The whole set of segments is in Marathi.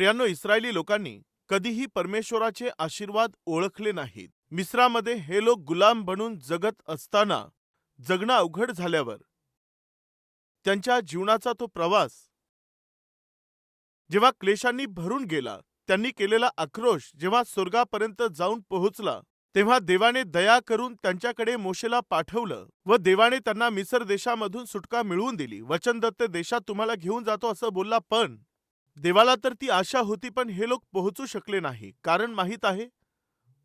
प्रियांनो, इस्रायली लोकांनी कधीही परमेश्वराचे आशीर्वाद ओळखले नाहीत. मिस्रामध्ये हे लोक गुलाम बनून जगत असताना जगणं अवघड झाल्यावर त्यांच्या जीवनाचा तो प्रवास जेव्हा क्लेशांनी भरून गेला, त्यांनी केलेला आक्रोश जेव्हा स्वर्गापर्यंत जाऊन पोहोचला, तेव्हा देवाने दया करून त्यांच्याकडे मोशेला पाठवलं व देवाने त्यांना मिस्र देशामधून सुटका मिळवून दिली. वचनदत्त देशात तुम्हाला घेऊन जातो असं बोलला, पण देवाला तर ती आशा होती, पण हे लोक पोहोचू शकले नाही. कारण माहीत आहे,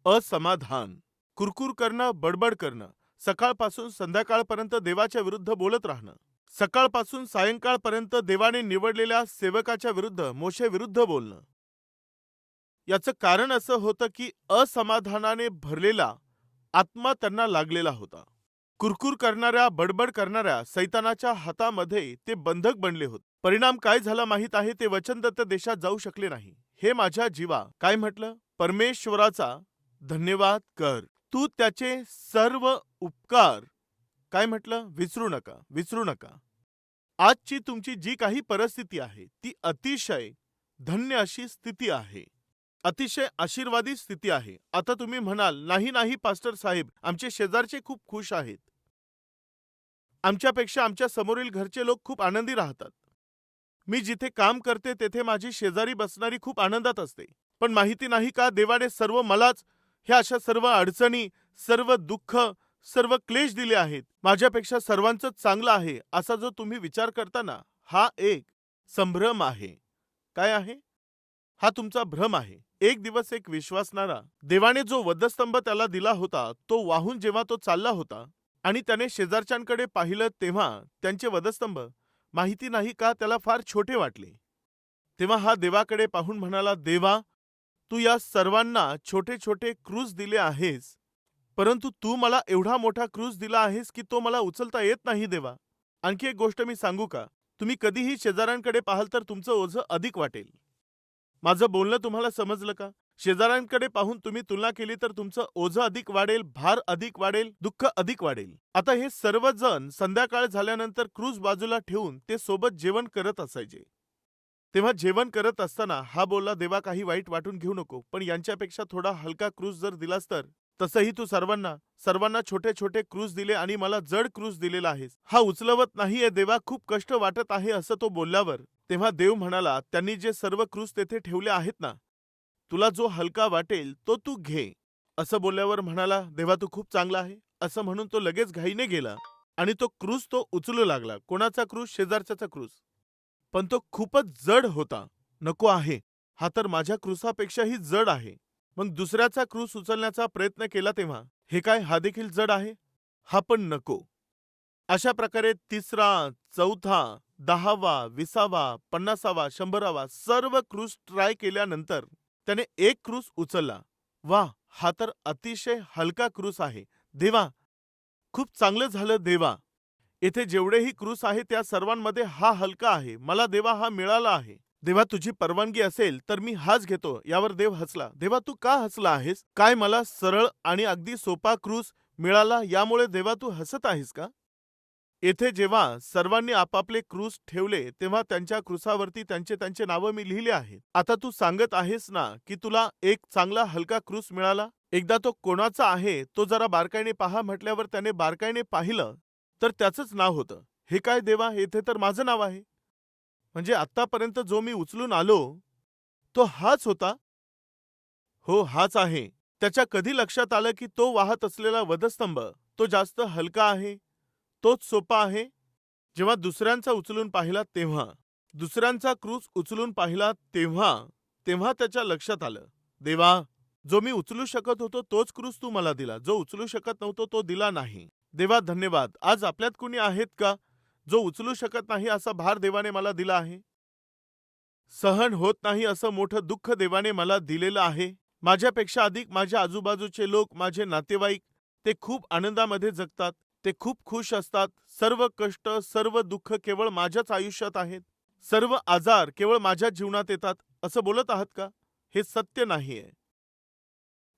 असमाधान, कुरकुर करणं, बडबड करणं, सकाळपासून संध्याकाळपर्यंत देवाच्या विरुद्ध बोलत राहणं, सकाळपासून सायंकाळपर्यंत देवाने निवडलेल्या सेवकाच्या विरुद्ध, मोशे विरुद्ध बोलणं. याचं कारण असं होतं की असमाधानाने भरलेला आत्मा त्यांना लागलेला होता. कुरकुर करणाऱ्या, बडबड करणाऱ्या सैतानाच्या हातामध्ये ते बंधक बनले होते. परिणाम काय झाला माहीत आहे, ते वचनदत्त देशात जाऊ शकले नाही. हे माझ्या जीवा, काय म्हटलं? परमेश्वराचा धन्यवाद कर, तू त्याचे सर्व उपकार, काय म्हटलं? विसरू नका, विसरू नका. आजची तुमची जी काही परिस्थिती आहे ती अतिशय धन्य अशी स्थिती आहे, अतिशय आशीर्वादी स्थिती आहे. आता तुम्ही म्हणाल, नाही नाही पास्टर साहेब, आमचे शेजारचे खूप खुश आहेत, आमच्यापेक्षा आमच्या समोरील घरचे लोक खूप आनंदी राहतात, मी जिथे काम करते तेथे माझी शेजारी बसणारी खूप आनंदात असते. पण माहिती नाही का, देवाने सर्व मलाच ह्या अशा सर्व अडचणी, सर्व दुःख, सर्व क्लेश दिले आहेत. माझ्यापेक्षा सर्वांचंच चांगलं आहे असा जो तुम्ही विचार करता ना, हा एक संभ्रम आहे. काय आहे? हा तुमचा भ्रम आहे. एक दिवस एक विश्वासणारा, देवाने जो वधस्तंभ त्याला दिला होता तो वाहून जेव्हा तो चालला होता आणि त्याने शेजारच्यांकडे पाहिलं, तेव्हा त्यांचे वधस्तंभ माहिती नाही का त्याला फार छोटे वाटले. तेव्हा हा देवाकडे पाहून म्हणाला, देवा, तू या सर्वांना छोटे छोटे क्रूस दिले आहेस, परंतु तू मला एवढा मोठा क्रूस दिला आहेस की तो मला उचलता येत नाही देवा. आणखी एक गोष्ट मी सांगू का, तुम्ही कधीही शेजाऱ्यांकडे पाहाल तर तुमचं ओझं अधिक वाटेल. माझं बोलणं तुम्हाला समजलं का? शेजाऱ्यांकडे पाहून तुम्ही तुलना केली तर तुमचं ओझं अधिक वाढेल, भार अधिक वाढेल, दुःख अधिक वाढेल. आता हे सर्वजण संध्याकाळ झाल्यानंतर क्रूस बाजूला ठेवून ते सोबत जेवण करत असायचे. तेव्हा जेवण करत असताना हा बोलला, देवा, काही वाईट वाटून घेऊ नको, पण यांच्यापेक्षा थोडा हलका क्रूस जर दिलास तर. तसंही तू सर्वांना सर्वांना छोटे छोटे क्रूस दिले आणि मला जड क्रूस दिलेला आहेस. हा उचलवत नाहीये देवा, खूप कष्ट वाटत आहे असं तो बोलल्यावर तेव्हा देव म्हणाला, त्यांनी जे सर्व क्रूस तेथे ठेवले आहेत ना, तुला जो हलका वाटेल तो तू घे. असं बोलल्यावर म्हणाला, देवा तू खूप चांगला आहे असं म्हणून तो लगेच घाईने गेला आणि तो क्रूस तो उचलू लागला. कोणाचा क्रूस? शेजारच्याचा क्रूस. पण तो खूपच जड होता. नको आहे, हा तर माझ्या क्रूसापेक्षाही जड आहे. मग दुसऱ्याचा क्रूस उचलण्याचा प्रयत्न केला तेव्हा, हे काय, हा देखील जड आहे, हा पण नको. अशा प्रकारे तिसरा, चौथा, 10वा, 20वा, 50वा, 100वा सर्व क्रूस ट्राय केल्यानंतर त्याने एक क्रूस उचलला. वा, हा तर अतिशय हलका क्रूस आहे. देवा, खूप चांगलं झालं देवा, येथे जेवढेही क्रूस आहे त्या सर्वांमध्ये हा हलका आहे, मला देवा हा मिळाला आहे. देवा, तुझी परवानगी असेल तर मी हाच घेतो. यावर देव हसला. देवा, तू का हसला आहेस? काय मला सरळ आणि अगदी सोपा क्रूस मिळाला यामुळे देवा तू हसत आहेस का? येथे जेव्हा सर्वांनी आपापले क्रूस ठेवले तेव्हा त्यांच्या क्रूसावरती त्यांचे त्यांचे नावं मी लिहिले आहेत. आता तू सांगत आहेस ना की तुला एक चांगला हलका क्रूस मिळाला. एकदा तो कोणाचा आहे तो जरा बारकाईने पहा म्हटल्यावर त्याने बारकाईने पाहिलं तर त्याचंच नाव होतं. हे काय देवा, येथे तर माझं नाव आहे. म्हणजे आतापर्यंत जो मी उचलून आलो तो हाच होता? हो, हाच आहे. त्याच्या कधी लक्षात आलं की तो वाहत असलेला वधस्तंभ तो जास्त हलका आहे, तोच सोपा आहे? जेव्हा दुसऱ्यांचा उचलून पाहिला तेव्हा, दुसऱ्यांचा क्रूस उचलून पाहिला तेव्हा तेव्हा त्याच्या लक्षात आलं, देवा, जो मी उचलू शकत होतो तोच क्रूस तू मला दिला, जो उचलू शकत नव्हतो तो दिला नाही. देवा धन्यवाद. आज आपल्यात कुणी आहेत का जो उचलू शकत नाही असा भार देवाने मला दिला आहे? सहन होत नाही असं मोठं दुःख देवाने मला दिलेलं आहे? माझ्यापेक्षा अधिक माझ्या आजूबाजूचे लोक, माझे नातेवाईक, ते खूप आनंदामध्ये जगतात, ते खूप खुश असतात. सर्व कष्ट, सर्व दुःख केवळ माझ्याच आयुष्यात आहेत, सर्व आजार केवळ माझ्याच जीवनात येतात असं बोलत आहात का? हे सत्य नाहीये.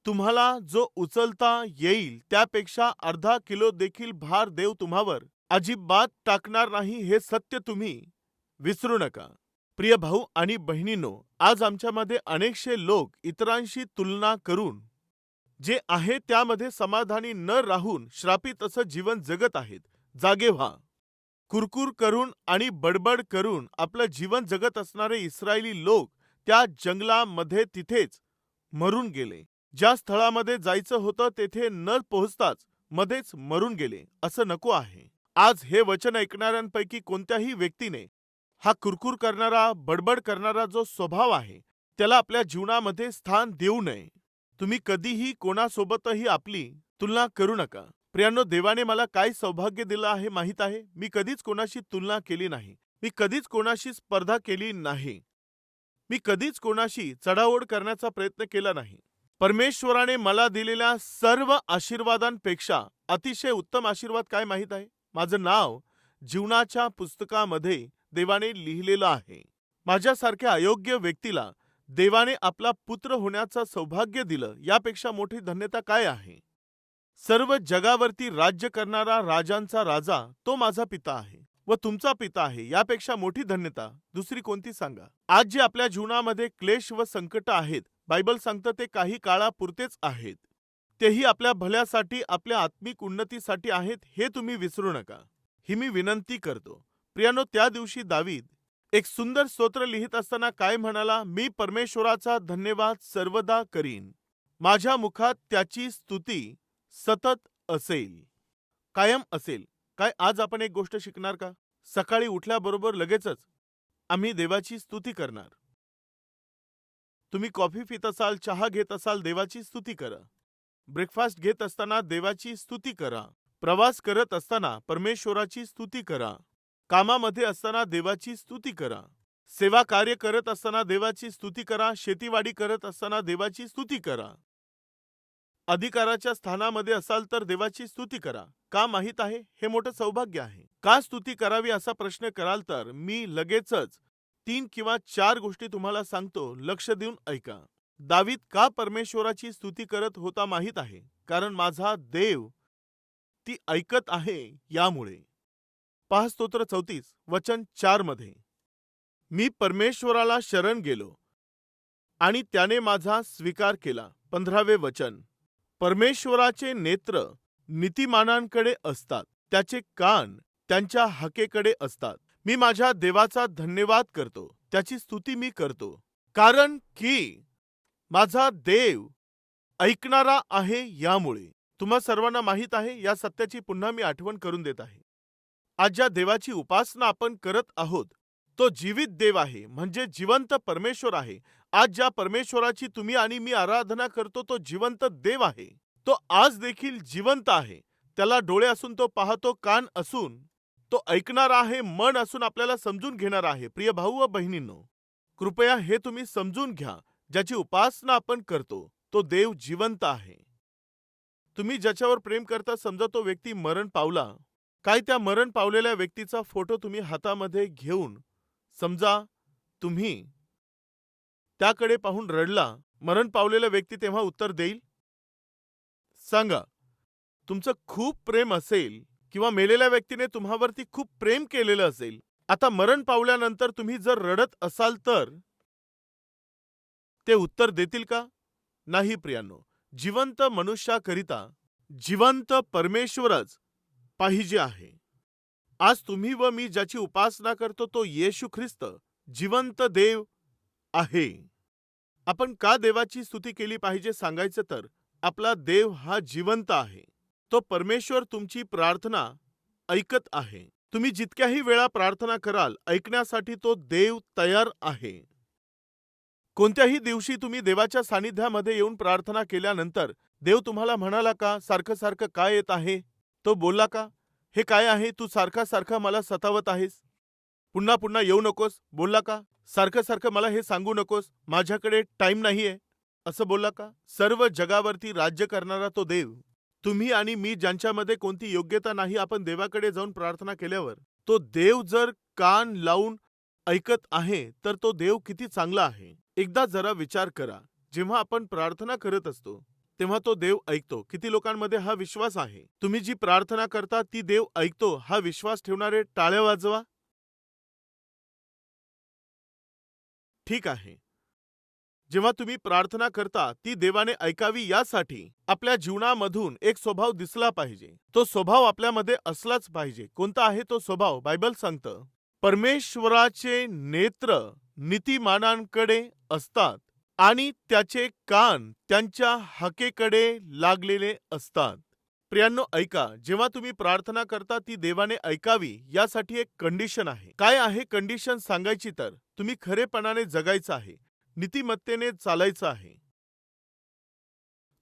तुम्हाला जो उचलता येईल त्यापेक्षा अर्धा किलो देखील भार देव तुम्हावर अजिबात टाकणार नाही, हे सत्य तुम्ही विसरू नका. प्रिय भाऊ आणि बहिणींनो, आज आमच्यामध्ये अनेकशे लोक इतरांशी तुलना करून जे आहे त्यामध्ये समाधानी न राहून श्रापित असं जीवन जगत आहेत. जागे व्हा. कुरकुर करून आणि बडबड करून आपलं जीवन जगत असणारे इस्रायली लोक त्या जंगलामध्ये तिथेच मरून गेले. ज्या स्थळामध्ये जायचं होतं तेथे न पोहोचताच मध्येच मरून गेले. असं नको आहे. आज हे वचन ऐकणाऱ्यांपैकी कोणत्याही व्यक्तीने हा कुरकुर करणारा, बडबड करणारा जो स्वभाव आहे, त्याला आपल्या जीवनामध्ये स्थान देऊ नये. तुम्ही कधीही कोणासोबतही आपली तुलना करू नका. प्रियांनो, देवाने मला काय सौभाग्य दिलं आहे माहीत आहे? मी कधीच कोणाशी तुलना केली नाही. मी कधीच कोणाशी स्पर्धा केली नाही. मी कधीच कोणाशी चढाओढ करण्याचा प्रयत्न केला नाही. परमेश्वराने मला दिलेल्या सर्व आशीर्वादांपेक्षा अतिशय उत्तम आशीर्वाद काय माहीत आहे? माझं नाव जीवनाच्या पुस्तकामध्ये देवाने लिहिलेलं आहे. माझ्यासारख्या अयोग्य व्यक्तीला देवाने आपला पुत्र होण्याचं सौभाग्य दिलं, यापेक्षा मोठी धन्यता काय आहे? सर्व जगावरती राज्य करणारा राजांचा राजा तो माझा पिता आहे व तुमचा पिता आहे. यापेक्षा मोठी धन्यता दुसरी कोणती सांगा? आज जे आपल्या जीवनामध्ये क्लेश व संकट आहेत, बायबल सांगतं ते काही काळापुरतेच आहेत. तेही आपल्या भल्यासाठी, आपल्या आत्मिक उन्नतीसाठी आहेत, हे तुम्ही विसरू नका. ही मी विनंती करतो. प्रियानो, त्या दिवशी दावीद एक सुंदर स्तोत्र लिहित असताना काय म्हणाला? मी परमेश्वराचा धन्यवाद सर्वदा करीन, माझ्या मुखात त्याची स्तुती सतत असेल, कायम असेल. काय आज आपण एक गोष्ट शिकणार का? सकाळी उठल्याबरोबर लगेचच आम्ही देवाची स्तुती करणार. तुम्ही कॉफी पित असाल, चहा घेत असाल, देवाची स्तुती करा. ब्रेकफास्ट घेत असताना देवाची स्तुती करा. प्रवास करत असताना परमेश्वराची स्तुती करा. कामामध्ये असताना देवाची स्तुती करा. सेवा कार्य करत असताना देवाची स्तुती करा. शेतीवाडी करत असताना देवाची स्तुती करा. अधिकाराच्या स्थानामध्ये असाल तर देवाची स्तुती करा. का माहीत आहे? हे मोठं सौभाग्य आहे. का स्तुती करावी असा प्रश्न कराल तर मी लगेचच 3 किंवा 4 गोष्टी तुम्हाला सांगतो. लक्ष देऊन ऐका. दावीद का परमेश्वराची स्तुती करत होता माहीत आहे? कारण माझा देव ती ऐकत आहे यामुळे. पहा स्तोत्र 34 वचन 4 मध्ये, मी परमेश्वराला शरण गेलो आणि त्याने माझा स्वीकार केला. 15वे वचन, परमेश्वराचे नेत्र नीतिमानांकडे असतात, त्याचे कान त्यांच्या हाकेकडे असतात. मी माझ्या देवाचा धन्यवाद करतो, त्याची स्तुती मी करतो, कारण की माझा देव ऐकणारा आहे. यामुळे तुम्हा सर्वांना माहीत आहे, या सत्याची पुन्हा मी आठवण करून देत आहे. आज ज्या देवाची उपासना आपण करत आहोत तो जीवित देव आहे, म्हणजे जिवंत परमेश्वर आहे. आज ज्या परमेश्वराची तुम्ही आणि मी आराधना करतो तो जिवंत देव आहे. तो आज देखील जिवंत आहे. त्याला डोळे असून तो पाहतो, कान असून तो ऐकणार आहे, मन असून आपल्याला समजून घेणार आहे. प्रिय भाऊ व बहिणींनो, कृपया हे तुम्ही समजून घ्या. ज्याची उपासना आपण करतो तो देव जिवंत आहे. तुम्ही ज्याच्यावर प्रेम करता, समजा तो व्यक्ती मरण पावला, काय त्या मरण पावलेल्या व्यक्तीचा फोटो तुम्ही हातामध्ये घेऊन समजा तुम्ही त्याकडे पाहून रडला, मरण पावलेला व्यक्ती तेव्हा उत्तर देईल? सांगा. तुमचं खूप प्रेम असेल किंवा मेलेल्या व्यक्तीने तुम्हावरती खूप प्रेम केलेलं असेल, आता मरण पावल्यानंतर तुम्ही जर रडत असाल तर ते उत्तर देतील का? नाही प्रियांनो. जिवंत मनुष्याकरिता जिवंत परमेश्वरच पाहिजे आहे. आज तुम्ही व मी ज्याची उपासना करतो तो येशू ख्रिस्त जिवंत देव आहे. आपण का देवाची स्तुती केली पाहिजे सांगायचं तर, आपला देव हा जिवंत आहे. तो परमेश्वर तुमची प्रार्थना ऐकत आहे. तुम्ही जितक्याही वेळा प्रार्थना कराल, ऐकण्यासाठी तो देव तयार आहे. कोणत्याही दिवशी तुम्ही देवाच्या सानिध्यामध्ये येऊन प्रार्थना केल्यानंतर देव तुम्हाला म्हणाला का, सारखं सारखं काय येत आहे? तो बोलला का, हे काय आहे, तू सारखा सारखा मला सतावत आहेस, पुन्हा पुन्हा येऊ नकोस? बोलला का? सारखं सारखं मला हे सांगू नकोस, माझ्याकडे टाइम नाहीये, असं बोलला का? सर्व जगावरती राज्य करणारा तो देव, तुम्ही आणि मी ज्यांच्यामध्ये कोणती योग्यता नाही, आपण देवाकडे जाऊन प्रार्थना केल्यावर तो देव जर कान लावून ऐकत आहे तर तो देव किती चांगला आहे. एकदा जरा विचार करा, जेव्हा आपण प्रार्थना करत असतो तेव्हा तो देव ऐकतो. किती लोकांमध्ये हा विश्वास आहे? तुम्ही जी प्रार्थना करता ती देव ऐकतो, हा विश्वास ठेवणारे टाळ्या वाजवा. ठीक आहे. जेव्हा तुम्ही प्रार्थना करता ती देवाने ऐकावी यासाठी आपल्या जीवनामधून एक स्वभाव दिसला पाहिजे. तो स्वभाव आपल्यामध्ये असलाच पाहिजे. कोणता आहे तो स्वभाव? बायबल सांगतं, परमेश्वराचे नेत्र नीतिमानांकडे असतात आणि त्याचे कान त्यांच्या हाकेकडे लागलेले असतात. प्रियांनो ऐका, जेव्हा तुम्ही प्रार्थना करता ती देवाने ऐकावी यासाठी एक कंडिशन आहे. काय आहे कंडिशन सांगायची तर? तुम्ही खरेपणाने जगायचं आहे, नीतिमत्तेने चालायचं आहे.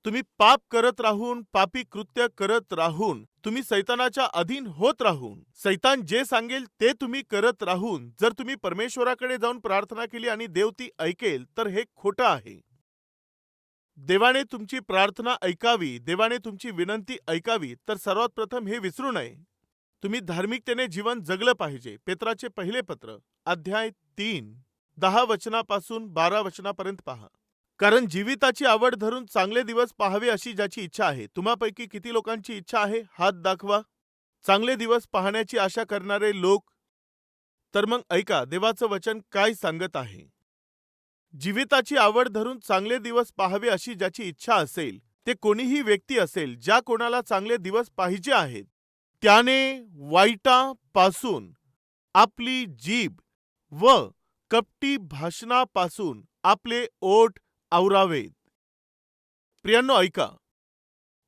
तुम्ही पाप करत राहून, पापी कृत्य करत राहून, तुम्ही सैतानाच्या अधीन होत राहून, सैतान जे सांगेल ते तुम्ही करत राहून जर तुम्ही परमेश्वराकडे जाऊन प्रार्थना केली आणि देव ती ऐकेल, तर हे खोटं आहे. देवाने तुमची प्रार्थना ऐकावी, देवाने तुमची विनंती ऐकावी, तर सर्वात प्रथम हे विसरू नये, तुम्ही धार्मिकतेने जीवन जगलं पाहिजे. पेत्राचे पहिले पत्र, अध्याय 3, 10 वचनापासून 12 वचनापर्यंत पहा. कारण जीविताची आवड धरून चांगले दिवस पाहावे अशी ज्याची इच्छा आहे. तुम्हापैकी किती लोकांची इच्छा आहे? हात दाखवा. चांगले दिवस पाहण्याची आशा करणारे लोक. तर मग ऐका देवाचं वचन काय सांगत आहे. जीविताची आवड धरून चांगले दिवस पाहावे अशी ज्याची इच्छा असेल, ते कोणीही व्यक्ती असेल, ज्या कोणाला चांगले दिवस पाहिजे आहेत, त्याने वाईटापासून आपली जीभ व कपटी भाषणापासून आपले ओठ आवरावेत. प्रियांनो ऐका,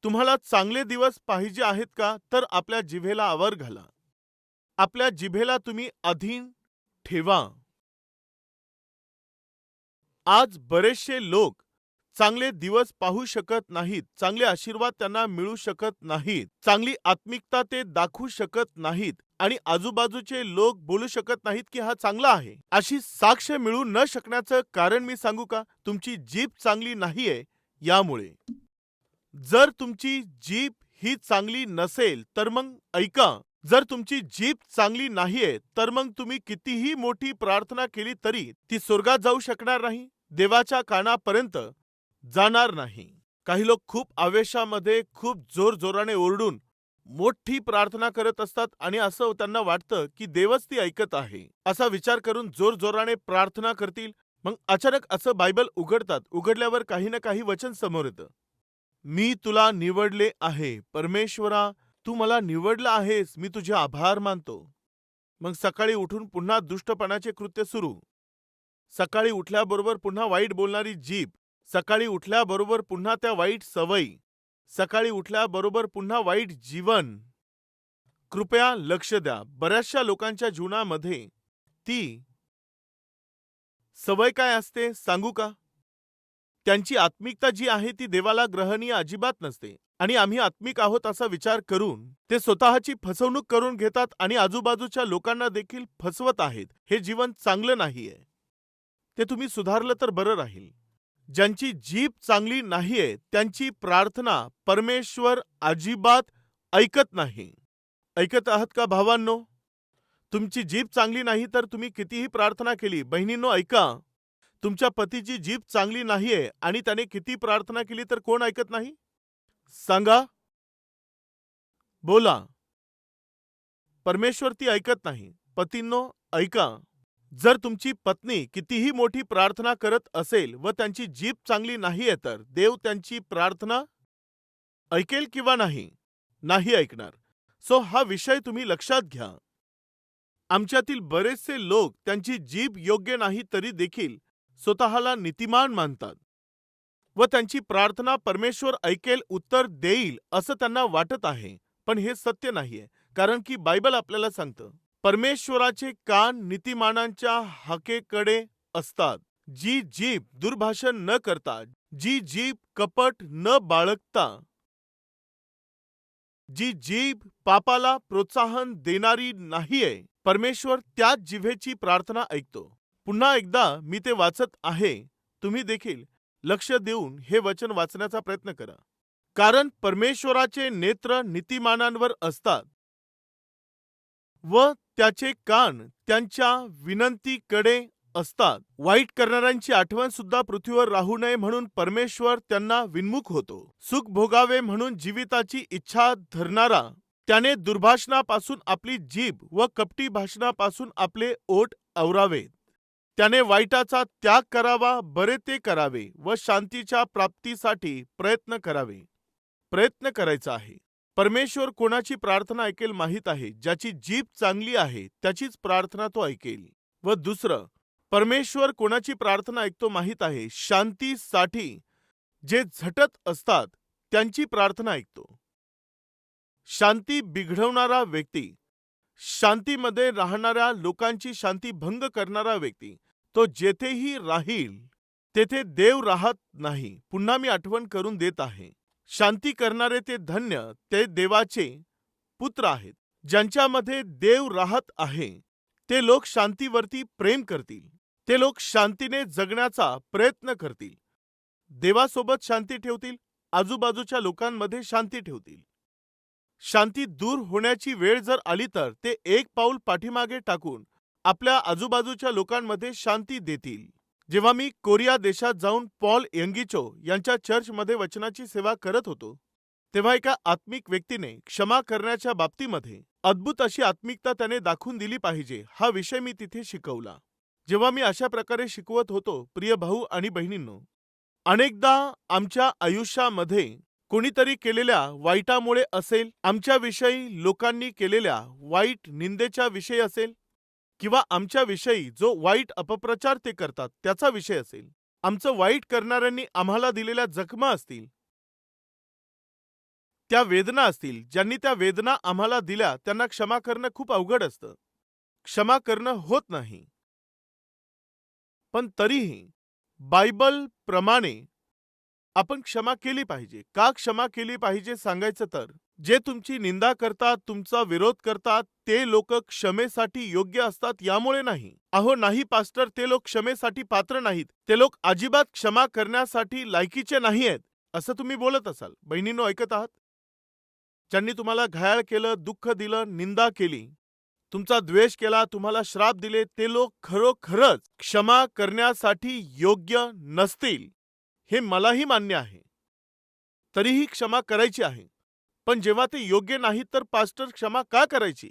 तुम्हाला चांगले दिवस पाहिजे आहेत का? तर आपल्या जिभेला आवर घाला. आपल्या जिभेला तुम्ही अधीन ठेवा. आज बरेचसे लोक चांगले दिवस पाहू शकत नाहीत, चांगले आशीर्वाद त्यांना मिळू शकत नाहीत, चांगली आत्मिकता ते दाखवू शकत नाहीत आणि आजूबाजूचे लोक बोलू शकत नाहीत की हा चांगला आहे. अशी साक्ष मिळू न शकण्याचं कारण मी सांगू का? तुमची जीभ चांगली नाहीये यामुळे. जर तुमची जीभ ही चांगली नसेल तर मग ऐका, जर तुमची जीभ चांगली नाहीये तर मग तुम्ही कितीही मोठी प्रार्थना केली तरी ती स्वर्गात जाऊ शकणार नाही, देवाच्या कानापर्यंत जाणार नाही. काही लोक खूप आवेशामध्ये खूप जोरजोराने ओरडून मोठी प्रार्थना करत असतात आणि असं त्यांना वाटतं की देवच ती ऐकत आहे. असा विचार करून जोरजोराने प्रार्थना करतील. मग अचानक असं बायबल उघडतात. उघडल्यावर काही ना काही वचन समोर येतं. मी तुला निवडले आहे. परमेश्वरा, तू मला निवडला आहेस. मी तुझे आभार मानतो. मग सकाळी उठून पुन्हा दुष्टपणाचे कृत्य सुरू. सकाळी उठल्याबरोबर पुन्हा वाईट बोलणारी जीभ. सकाळी उठल्याबरोबर पुन्हा त्या वाईट सवयी. सकाळी उठल्याबरोबर पुन्हा वाईट जीवन. कृपया लक्ष द्या. बऱ्याचशा लोकांच्या जीवनामध्ये ती सवय काय असते सांगू का? त्यांची आत्मिकता जी आहे ती देवाला ग्रहणीय अजिबात नसते आणि आम्ही आत्मिक आहोत असा विचार करून ते स्वतःची फसवणूक करून घेतात आणि आजूबाजूच्या लोकांना देखील फसवत आहेत. हे जीवन चांगलं नाहीये. ते तुम्ही सुधारलं तर बरं राहील. ज्यांची जीभ चांगली नाहीये त्यांची प्रार्थना परमेश्वर अजिबात ऐकत नाही. ऐकत आहात का भावांनो? तुमची जीभ चांगली नाही तर तुम्ही कितीही प्रार्थना केली. बहिणींनो ऐका, तुमच्या पतीची जीभ चांगली नाहीये आणि त्याने किती प्रार्थना केली तर कोण ऐकत नाही? सांगा, बोला. परमेश्वर ती ऐकत नाही. पतींनो ऐका, जर तुमची पत्नी कितीही मोठी प्रार्थना करत असेल व त्यांची जीभ चांगली नाहीये तर देव त्यांची प्रार्थना ऐकेल किंवा नाही? नाही ऐकणार. सो हा विषय तुम्ही लक्षात घ्या. आमच्यातील बरेचसे लोक त्यांची जीभ योग्य नाही तरी देखील स्वतःला नीतिमान मानतात व त्यांची प्रार्थना परमेश्वर ऐकेल, उत्तर देईल असं त्यांना वाटत आहे. पण हे सत्य नाहीये. कारण की बायबल आपल्याला सांगतं, परमेश्वराचे कान नीतिमानांच्या हाकेकडे असतात. जी जीभ दुर्भाषण न करता, जी जीभ कपट न बाळगता, जी जीभ पापाला प्रोत्साहन देणारी नाहीये, परमेश्वर त्याच जिभेची प्रार्थना ऐकतो. पुन्हा एकदा मी ते वाचत आहे. तुम्ही देखील लक्ष देऊन हे वचन वाचण्याचा प्रयत्न करा. कारण परमेश्वराचे नेत्र नीतिमानांवर असतात व त्याचे कान त्यांच्या विनंतीकडे असतात. वाईट करणाऱ्यांची आठवण सुद्धा पृथ्वीवर राहू नये म्हणून परमेश्वर त्यांना विन्मुख होतो. सुख भोगावे म्हणून जीविताची इच्छा धरणारा त्याने दुर्भाषणापासून आपली जीभ व कपटी भाषणापासून आपले ओठ आवरावेत. त्याने वाईटाचा त्याग करावा, बरे ते करावे व शांतीच्या प्राप्तीसाठी प्रयत्न करावे. प्रयत्न करायचा आहे. परमेश्वर कोणाची प्रार्थना ऐकेल माहीत आहे. ज्याची जीभ चांगली आहे त्याचीच प्रार्थना तो ऐकेल. व दुसरं, परमेश्वर कोणाची प्रार्थना ऐकतो माहीत आहे. शांतीसाठी जे झटत असतात त्यांची प्रार्थना ऐकतो. शांती बिघडवणारा व्यक्ती, शांतीमध्ये राहणाऱ्या लोकांची शांती भंग करणारा व्यक्ती, तो जेथेही राहील तेथे देव राहत नाही. पुन्हा मी आठवण करून देत आहे. शांती करणारे ते धन्य, ते देवाचे पुत्र आहेत. ज्यांच्यामध्ये देव राहत आहे ते लोक शांतीवरती प्रेम करतील. ते लोक शांतीने जगण्याचा प्रयत्न करतील. देवासोबत शांती ठेवतील, आजूबाजूच्या लोकांमध्ये शांती ठेवतील. शांती दूर होण्याची वेळ जर आली तर ते एक पाऊल पाठीमागे टाकून आपल्या आजूबाजूच्या लोकांमध्ये शांती देतील. जेव्हा मी कोरिया देशात जाऊन पॉल यंगिचो यांच्या चर्चमध्ये वचनाची सेवा करत होतो, तेव्हा एका आत्मिक व्यक्तीने क्षमा करण्याच्या बाबतीमध्ये अद्भुत अशी आत्मिकता त्याने दाखवून दिली पाहिजे, हा विषय मी तिथे शिकवला. जेव्हा मी अशा प्रकारे शिकवत होतो, प्रिय भाऊ आणि बहिणींनो, अनेकदा आमच्या आयुष्यामध्ये कोणीतरी केलेल्या वाईटामुळे असेल, आमच्याविषयी लोकांनी केलेल्या वाईट निंदेच्या विषयी असेल, किंवा आमच्याविषयी जो वाईट अपप्रचार ते करतात त्याचा विषय असेल, आमचं वाईट करणाऱ्यांनी आम्हाला दिलेल्या जखमा असतील, त्या वेदना असतील, ज्यांनी त्या वेदना आम्हाला दिल्या त्यांना क्षमा करणं खूप अवघड असतं. क्षमा करणं होत नाही. पण तरीही बायबल प्रमाणे आपण क्षमा केली पाहिजे. का क्षमा केली पाहिजे सांगायचं तर, जे तुमची निंदा करतात, तुमचा विरोध करतात, ते लोक क्षमेसाठी योग्य असतात यामुळे नाही. अहो नाही पास्टर, ते लोक क्षमेसाठी पात्र नाहीत, ते लोक अजिबात क्षमा करण्यासाठी लायकीचे नाही आहेत, असं तुम्ही बोलत असाल. बहिणींनो, ऐकत आहात? ज्यांनी तुम्हाला घायाळ केलं, दुःख दिलं, निंदा केली, तुमचा द्वेष केला, तुम्हाला श्राप दिले, ते लोक खरोखरच क्षमा करण्यासाठी योग्य नसतील, हे मलाही मान्य आहे. तरीही क्षमा करायची आहे. पण जेव्हा ते योग्य नाहीत तर पास्टर क्षमा का करायची?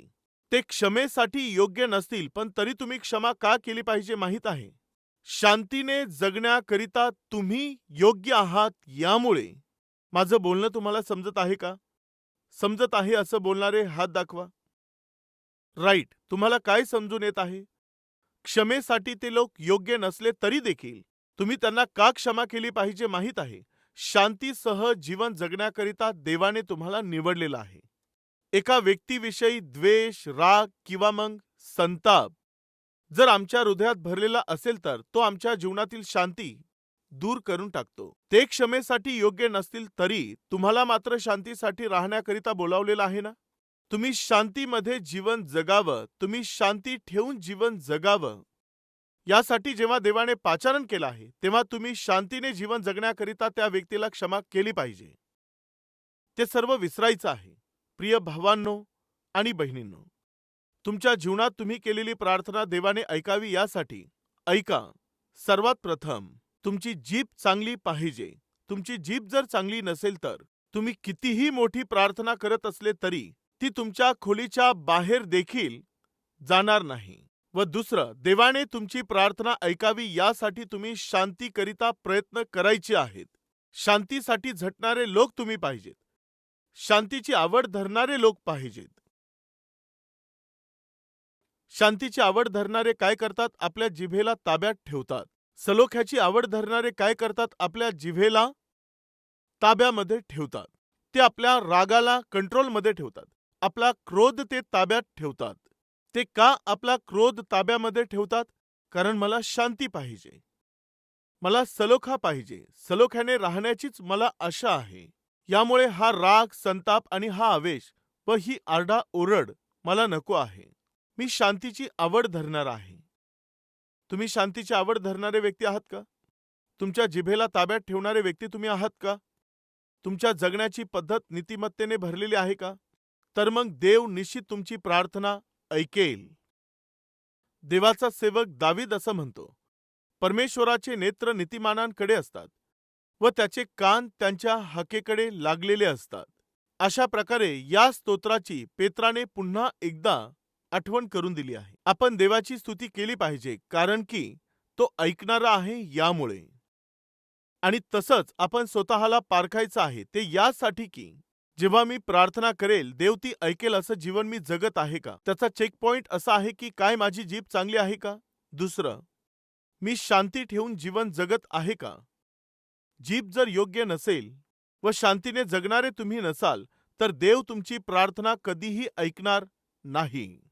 ते क्षमेसाठी योग्य नसतील, पण तरी तुम्ही क्षमा का केली पाहिजे माहीत आहे? शांतीने जगण्याकरिता तुम्ही योग्य आहात यामुळे. माझं बोलणं तुम्हाला समजत आहे का? समजत आहे असं बोलणारे हात दाखवा. राईट. तुम्हाला काय समजून येत आहे? क्षमेसाठी ते लोक योग्य नसले तरी देखील तुम्ही त्यांना का क्षमा केली पाहिजे माहीत आहे? शांतीसह जीवन जगण्याकरिता देवाने तुम्हाला निवडलेलं आहे. एका व्यक्तीविषयी द्वेष, राग किंवा मग संताप जर आमच्या हृदयात भरलेला असेल तर तो आमच्या जीवनातील शांती दूर करून टाकतो. ते क्षमेसाठी योग्य नसतील तरी तुम्हाला मात्र शांतीसाठी राहण्याकरिता बोलावलेलं आहे ना? तुम्ही शांतीमध्ये जीवन जगावं, तुम्ही शांती ठेवून जीवन जगावं, यासाठी जेव्हा देवाने पाचारण केलं आहे तेव्हा तुम्ही शांतीने जीवन जगण्याकरिता त्या व्यक्तीला क्षमा केली पाहिजे. ते सर्व विसरायचं आहे. प्रिय भावांनो आणि बहिणींनो, तुमच्या जीवनात तुम्ही केलेली प्रार्थना देवाने ऐकावी यासाठी ऐका. सर्वात प्रथम तुमची जीभ चांगली पाहिजे. तुमची जीभ जर चांगली नसेल तर तुम्ही कितीही मोठी प्रार्थना करत असले तरी ती तुमच्या खोलीच्या बाहेर देखील जाणार नाही. व दुसरं, देवाने तुमची प्रार्थना ऐकावी यासाठी तुम्ही शांतीकरिता प्रयत्न करायचे आहेत. शांतीसाठी झटणारे लोक तुम्ही पाहिजेत. शांतीची आवड धरणारे लोक पाहिजेत. शांतीची आवड धरणारे काय करतात? आपल्या जिभेला ताब्यात ठेवतात. सलोख्याची आवड धरणारे काय करतात? आपल्या जिभेला ताब्यामध्ये ठेवतात. ते आपल्या रागाला कंट्रोलमध्ये ठेवतात. आपला क्रोध ते ताब्यात ठेवतात. ते का आपला क्रोध ताब्यामध्ये ठेवतात? कारण मला शांती पाहिजे, मला सलोखा पाहिजे, सलोख्याने राहण्याचीच मला आशा आहे. यामुळे हा राग, संताप आणि हा आवेश व ही आरडाओरड मला नको आहे. मी शांतीची आवड धरणार आहे. तुम्ही शांतीची आवड धरणारे व्यक्ती आहात का? तुमच्या जिभेला ताब्यात ठेवणारे व्यक्ती तुम्ही आहात का? तुमच्या जगण्याची पद्धत नीतिमत्तेने भरलेली आहे का? तर मग देव निश्चित तुमची प्रार्थना ऐकेल. देवाचा सेवक दावीद असं म्हणतो, परमेश्वराचे नेत्र नीतिमानांकडे असतात व त्याचे कान त्यांच्या हाकेकडे लागलेले असतात. अशा प्रकारे या स्तोत्राची पेत्राने पुन्हा एकदा आठवण करून दिली आहे. आपण देवाची स्तुती केली पाहिजे, कारण की तो ऐकणारा आहे यामुळे. आणि तसंच आपण स्वतःला पारखायचं आहे ते यासाठी की जेव्हा मी प्रार्थना करेल देव ती ऐकेल असं जीवन मी जगत आहे का. त्याचा चेकपॉइंट असा आहे की काय माझी जीभ चांगली आहे का. दुसरं, मी शांती ठेवून जीवन जगत आहे का. जीभ जर योग्य नसेल व शांतीने जगणारे तुम्ही नसाल तर देव तुमची प्रार्थना कधीही ऐकणार नाही.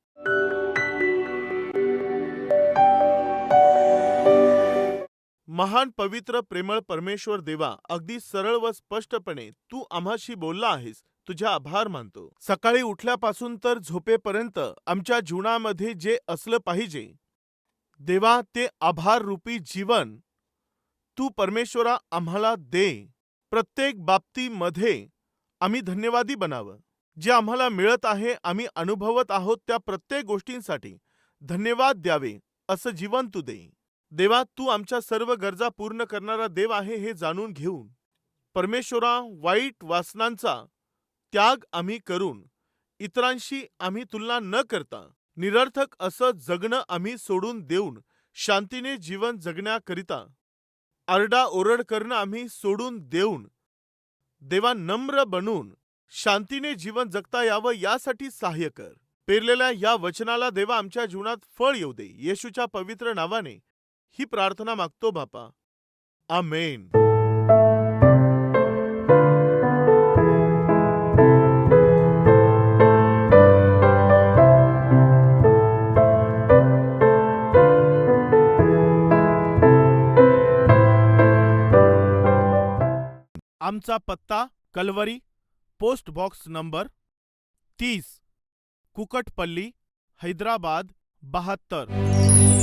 महान पवित्र प्रेमळ परमेश्वर देवा, अगदी सरळ व स्पष्टपणे तू आम्हाशी बोलला आहेस. तुझे आभार मानतो. सकाळी उठल्यापासून तर झोपेपर्यंत आमच्या जीवनामध्ये जे असलं पाहिजे देवा, ते आभार रूपी जीवन तू परमेश्वरा आम्हाला दे. प्रत्येक बाबतीमध्ये आम्ही धन्यवादी बनावं. जे आम्हाला मिळत आहे, आम्ही अनुभवत आहोत त्या प्रत्येक गोष्टींसाठी धन्यवाद द्यावे असं जीवन तू दे. देवा, तू आमच्या सर्व गरजा पूर्ण करणारा देव आहे हे जाणून घेऊन परमेश्वरा, वाईट वासनांचा त्याग आम्ही करून इतरांशी आम्ही तुलना न करता निरर्थक असं जगणं आम्ही सोडून देऊन शांतीने जीवन जगण्याकरिता आरडाओरड करणं आम्ही सोडून देऊन देवा नम्र बनून शांतीने जीवन जगता यावं यासाठी सहाय्य कर. पेरलेल्या या वचनाला देवा आमच्या जीवनात फळ येऊ दे. येशूच्या पवित्र नावाने ही प्रार्थना मागतो बापा. आमेन. आमचा पत्ता Calvary, post box number 30, Kukatpally, Hyderabad 72.